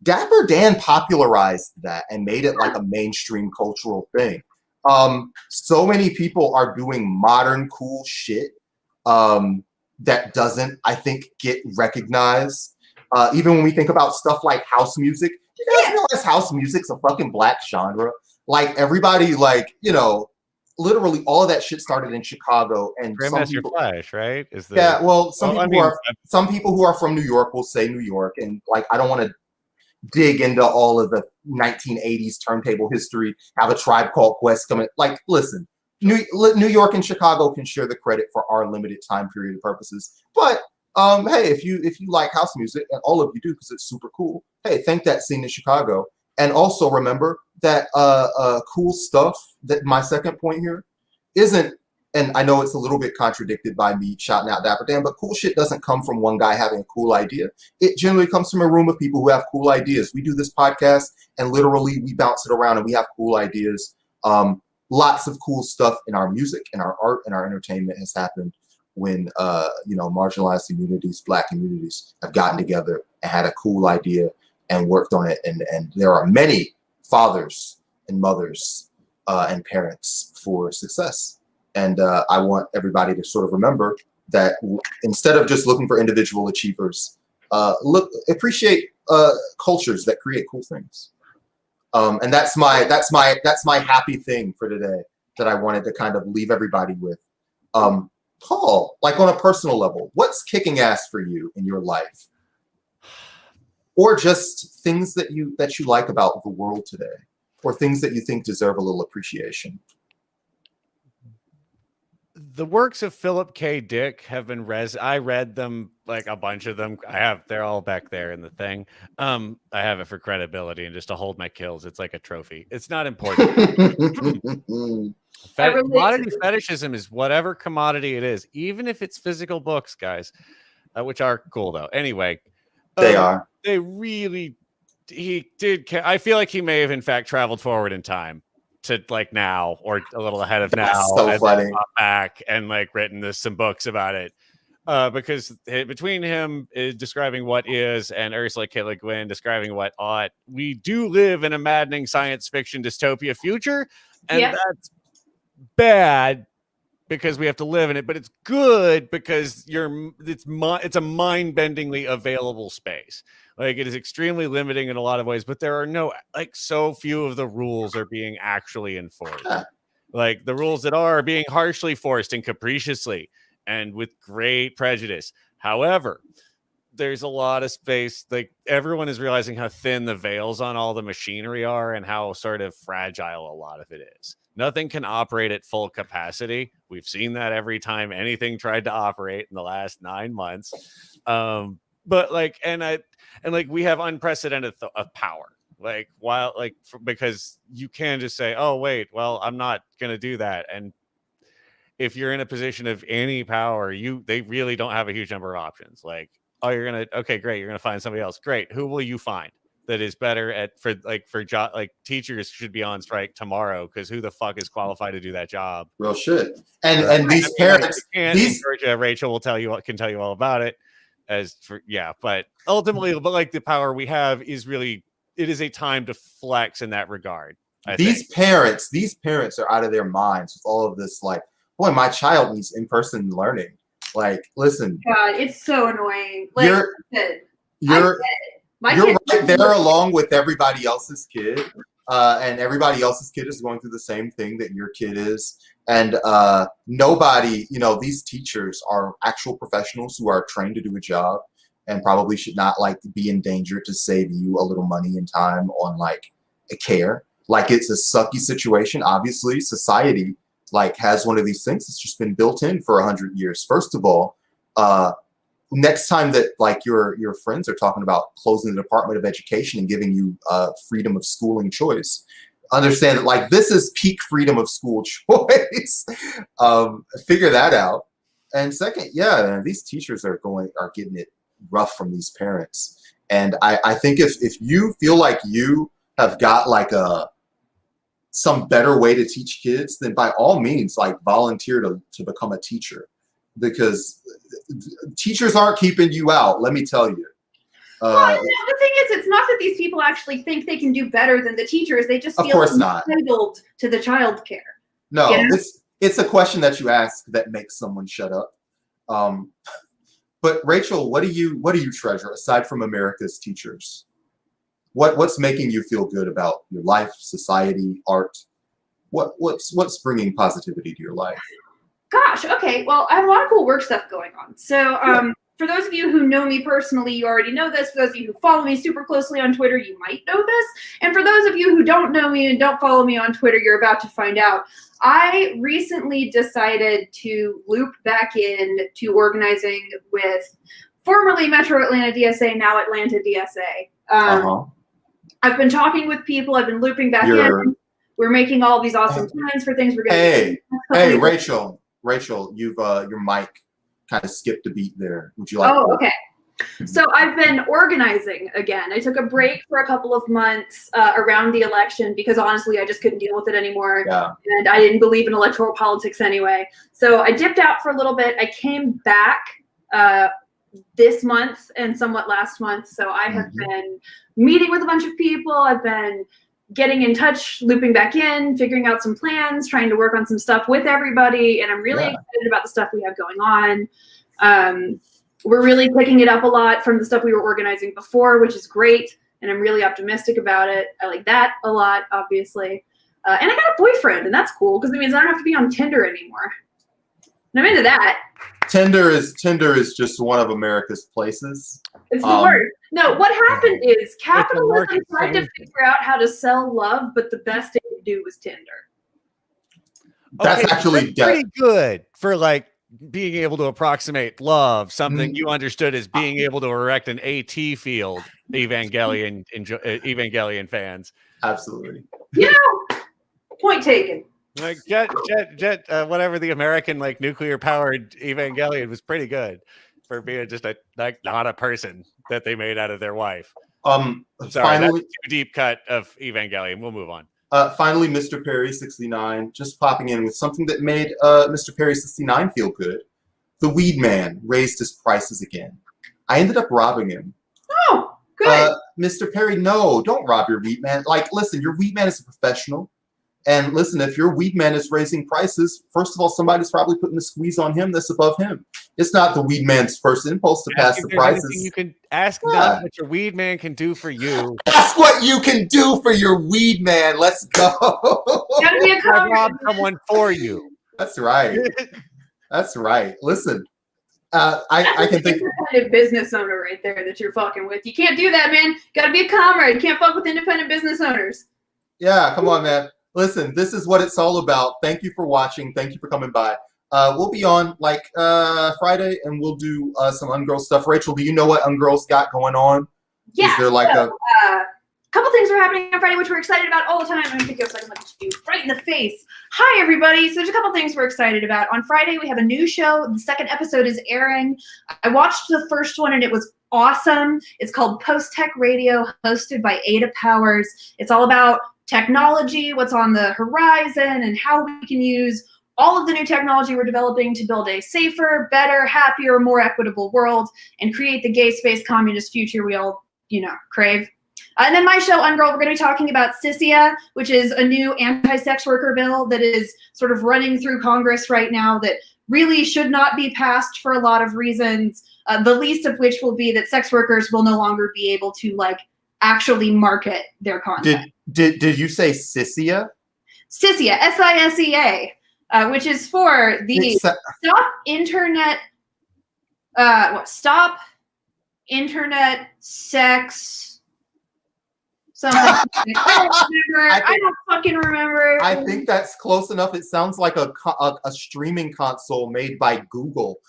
A: Dapper Dan popularized that and made it like a mainstream cultural thing. So many people are doing modern cool shit that doesn't, I think, get recognized. Even when we think about stuff like house music, you guys realize house music's a fucking Black genre? Like everybody, like, literally all of that shit started in Chicago. And
B: Grandmaster Flash, right?
A: Some people who are from New York will say New York, and like I don't want to dig into all of the 1980s turntable history, have a Tribe Called Quest coming. Like, listen, New York and Chicago can share the credit for our limited time period purposes. But hey, if you like house music, and all of you do because it's super cool, hey, thank that scene in Chicago. And also remember that cool stuff, that my second point here isn't, and I know it's a little bit contradicted by me shouting out Dapper Dan, but cool shit doesn't come from one guy having a cool idea. It generally comes from a room of people who have cool ideas. We do this podcast and literally we bounce it around and we have cool ideas. Lots of cool stuff in our music and our art and our entertainment has happened when marginalized communities, Black communities have gotten together and had a cool idea and worked on it. And there are many fathers and mothers and parents for success. And I want everybody to sort of remember that instead of just looking for individual achievers, appreciate cultures that create cool things. And that's my happy thing for today that I wanted to kind of leave everybody with. Paul, like on a personal level, what's kicking ass for you in your life? Or just things that you like about the world today, or things that you think deserve a little appreciation.
B: the works of Philip K. Dick have been I read them, like a bunch of them. They're all back there in the thing. I have it for credibility and just to hold my kills. It's like a trophy. It's not important. Commodity fetishism is whatever commodity it is, even if it's physical books, guys, which are cool though. Anyway,
A: they are.
B: They really. He did. I feel like he may have in fact traveled forward in time to like now or a little ahead of now.
A: So funny.
B: Back and like written some books about it. Because between him describing what is and Ursula K. Le Guin describing what ought, we do live in a maddening science fiction dystopia future, and that's bad because we have to live in it. But it's good because it's a mind-bendingly available space. Like it is extremely limiting in a lot of ways, but there are so few of the rules are being actually enforced. Like the rules that are being harshly forced and capriciously and with great prejudice. However, there's a lot of space. Like everyone is realizing how thin the veils on all the machinery are and how sort of fragile a lot of it is. Nothing can operate at full capacity. We've seen that every time anything tried to operate in the last 9 months. But like, we have unprecedented power. Like because you can just say, oh wait, well, I'm not going to do that. And if you're in a position of any power, they really don't have a huge number of options. Like, oh, okay, great. You're going to find somebody else. Great. Who will you find that is better teachers should be on strike tomorrow? Cause who the fuck is qualified to do that job?
A: Real shit. And these parents,
B: Rachel can tell you all about it. But ultimately, the power we have is really, it is a time to flex in that regard. These
A: parents are out of their minds with all of this. Like, boy, my child needs in-person learning. Like, listen,
D: God, it's so annoying. Like,
A: you're right there along with everybody else's kid, and everybody else's kid is going through the same thing that your kid is. And nobody, these teachers are actual professionals who are trained to do a job and probably should not be in danger to save you a little money and time on a care. Like it's a sucky situation. Obviously, society has one of these things that's just been built in for 100 years. First of all, next time that your friends are talking about closing the Department of Education and giving you freedom of schooling choice, understand that this is peak freedom of school choice. Figure that out. And second, these teachers are getting it rough from these parents. And I think if you feel like you have got some better way to teach kids, then by all means volunteer to become a teacher, because teachers aren't keeping you out, let me tell you.
D: Well, the thing is, it's not that these people actually think they can do better than the teachers. They just feel entitled to the child care.
A: No, it's a question that you ask that makes someone shut up. But Rachel, what do you treasure aside from America's teachers? What's making you feel good about your life, society, art? What's bringing positivity to your life?
D: Gosh, okay. Well, I have a lot of cool work stuff going on. So, for those of you who know me personally, you already know this. For those of you who follow me super closely on Twitter, you might know this. And for those of you who don't know me and don't follow me on Twitter, you're about to find out. I recently decided to loop back in to organizing with formerly Metro Atlanta DSA, now Atlanta DSA. I've been talking with people. I've been looping back in. We're making all these awesome plans for things we're going to do.
A: Hey, Rachel, you've your mic kind of skipped a beat there. Would you like?
D: Oh, okay. So I've been organizing again. I took a break for a couple of months around the election because honestly, I just couldn't deal with it anymore.
A: Yeah.
D: And I didn't believe in electoral politics anyway. So I dipped out for a little bit. I came back this month and somewhat last month. So I have been meeting with a bunch of people. I've been getting in touch, looping back in, figuring out some plans, trying to work on some stuff with everybody. And I'm really excited about the stuff we have going on. We're really picking it up a lot from the stuff we were organizing before, which is great. And I'm really optimistic about it. I like that a lot, obviously. And I got a boyfriend, and that's cool because it means I don't have to be on Tinder anymore. And I'm into that.
A: Tinder is just one of America's places.
D: It's the worst. No, what happened is capitalism tried to figure out how to sell love, but the best it could do was Tinder.
A: That's actually
B: pretty good for like being able to approximate love, something you understood as being able to erect an AT field. Evangelion fans.
A: Absolutely.
D: You know, point taken.
B: Like jet, whatever the American like nuclear powered Evangelion was pretty good for being just not a person that they made out of their wife. Sorry,
A: finally,
B: that's too deep cut of Evangelion. We'll move on.
A: Finally, Mr. Perry 69 just popping in with something that made Mr. Perry 69 feel good. The weed man raised his prices again. I ended up robbing him.
D: Oh, good.
A: Mr. Perry, no, don't rob your weed man. Like, listen, your weed man is a professional. And listen, if your weed man is raising prices, first of all, somebody's probably putting a squeeze on him that's above him. It's not the weed man's first impulse to pass the prices.
B: You can ask God what your weed man can do for you.
A: That's what you can do for your weed man. Let's go.
D: Gotta be a
B: rob someone for you.
A: That's right. That's right. Listen, I can think.
D: Independent business owner right there that you're fucking with. You can't do that, man. Gotta be a comrade. You can't fuck with independent business owners.
A: Yeah, come on, man. Listen, this is what it's all about. Thank you for watching. Thank you for coming by. We'll be on like Friday, and we'll do some Ungirl stuff. Rachel, do you know what Ungirl's got going on?
D: Yeah.
A: Is there like a
D: couple things are happening on Friday, which we're excited about all the time. I'm gonna go so I can look at you right in the face. Hi, everybody. So there's a couple things we're excited about. On Friday, we have a new show. The second episode is airing. I watched the first one, and it was awesome. It's called Post Tech Radio, hosted by Ada Powers. It's all about technology, what's on the horizon, and how we can use all of the new technology we're developing to build a safer, better, happier, more equitable world and create the gay space communist future we all, crave. And then my show, Ungirl, we're going to be talking about CISIA, which is a new anti-sex worker bill that is sort of running through Congress right now that really should not be passed for a lot of reasons, the least of which will be that sex workers will no longer be able to, actually market their content.
A: Did you say CISIA?
D: CISIA, S-I-S-E-A, which is for the Stop Internet Sex something. I don't fucking remember.
A: I think that's close enough. It sounds like a streaming console made by Google.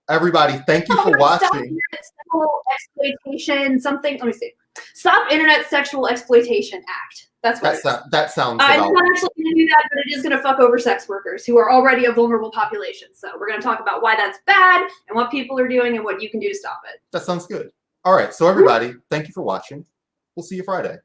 A: Everybody, thank you for watching.
D: Sexual exploitation, something. Let me see. Stop Internet Sexual Exploitation Act. That's what
A: that sounds.
D: I'm not actually going to do that, but it is going to fuck over sex workers who are already a vulnerable population. So we're going to talk about why that's bad and what people are doing and what you can do to stop it.
A: That sounds good. All right. So everybody, thank you for watching. We'll see you Friday.